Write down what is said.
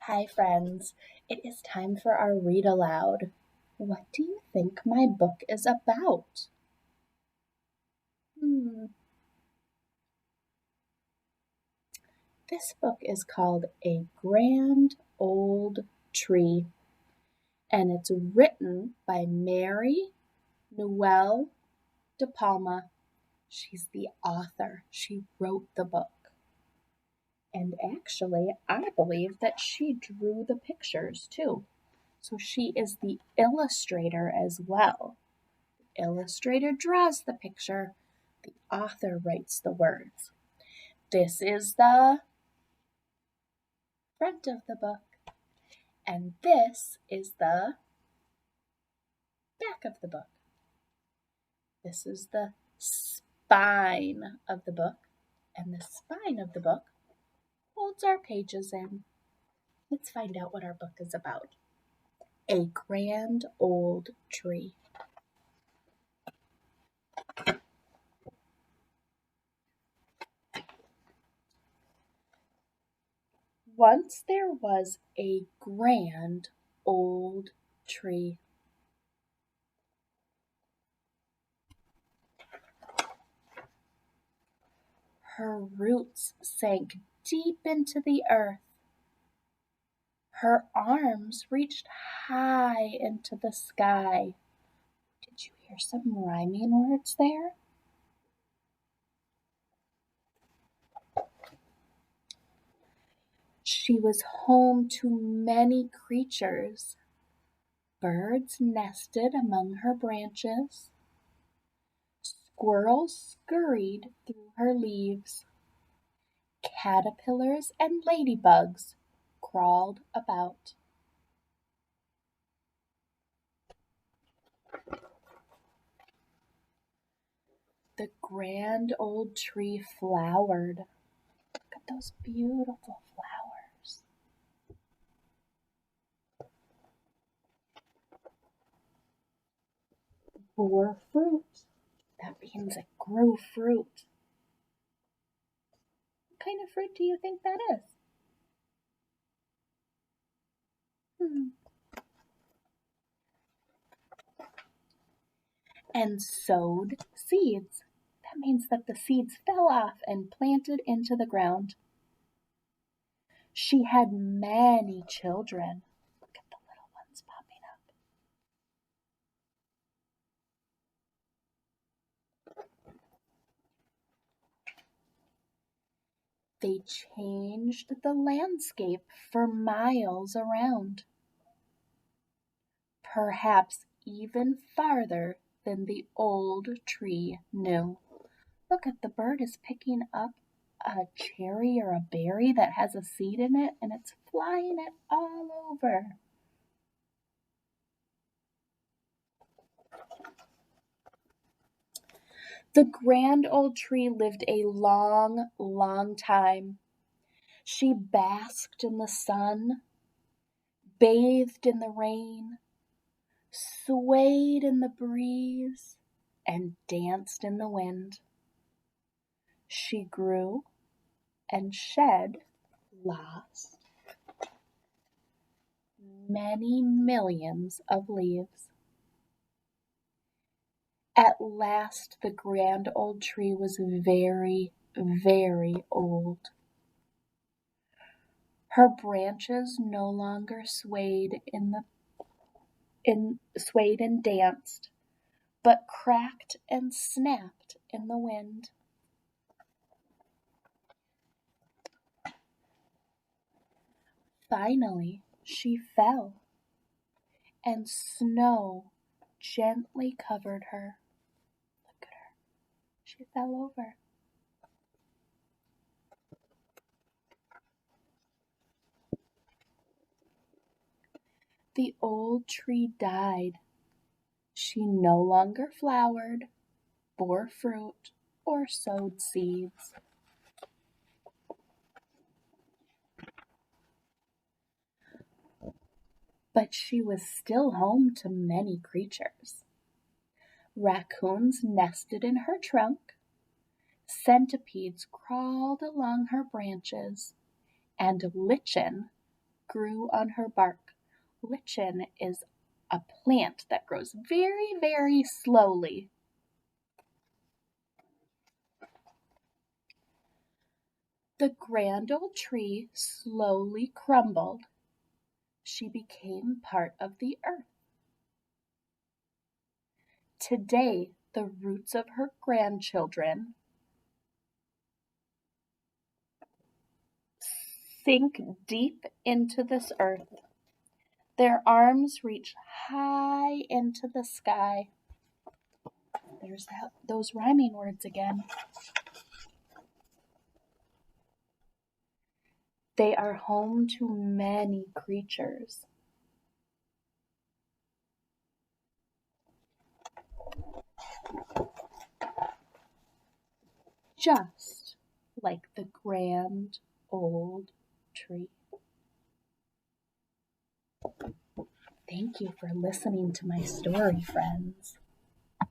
Hi, friends. It is time for our read aloud. What do you think my book is about? This book is called A Grand Old Tree, and it's written by Mary Newell DePalma. She's the author. She wrote the book. And actually, I believe that she drew the pictures too. So she is the illustrator as well. The illustrator draws the picture, the author writes the words. This is the front of the book, and this is the back of the book. This is the spine of the book, and the spine of the book holds our pages in. Let's find out what our book is about. A Grand Old Tree. Once there was a grand old tree. Her roots sank deep into the earth. Her arms reached high into the sky. Did you hear some rhyming words there? She was home to many creatures. Birds nested among her branches. Squirrels scurried through her leaves. Caterpillars and ladybugs crawled about. The grand old tree flowered. Look at those beautiful flowers. Bore fruit. That means it grew fruit. What kind of fruit do you think that is? And sowed seeds. That means that the seeds fell off and planted into the ground. She had many children. Look at the little ones popping up. They changed the landscape for miles around, perhaps even farther than the old tree knew. Look at the bird is picking up a cherry or a berry that has a seed in it, and it's flying it all over. The grand old tree lived a long, long time. She basked in the sun, bathed in the rain, swayed in the breeze, and danced in the wind. She grew and shed, lost, many millions of leaves. At last the grand old tree was very, very old. Her branches no longer swayed and danced, but cracked and snapped in the wind. Finally, she fell, and snow gently covered her. Look at her. She fell over. The old tree died. She no longer flowered, bore fruit, or sowed seeds. But she was still home to many creatures. Raccoons nested in her trunk, centipedes crawled along her branches, and lichen grew on her bark. Lichen is a plant that grows very, very slowly. The grand old tree slowly crumbled. She became part of the earth. Today, the roots of her grandchildren sink deep into this earth. Their arms reach high into the sky. There's those rhyming words again. They are home to many creatures. Just like the grand old tree. Thank you for listening to my story, friends.